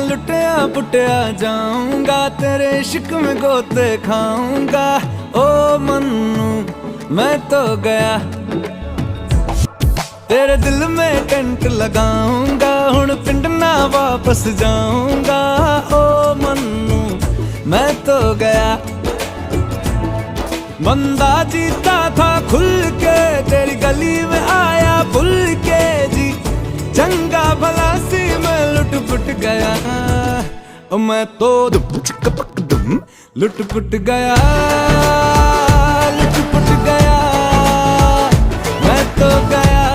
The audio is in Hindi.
लुटिया पुटिया जाऊंगा, तेरे इश्क में गोते खाऊंगा। ओ मन्नू मैं तो गया, तेरे दिल में टेंट लगाऊंगा, हुण पिंड ना वापस जाऊंगा। ओ मन्नू मैं तो गया, बंदा जीता था खुल के, तेरी गली में आया भूल के जी। चंगा भला सी मैं लुट पुट गया, मैं तो लुट पुट गया, लुट पुट गया, मैं तो गया।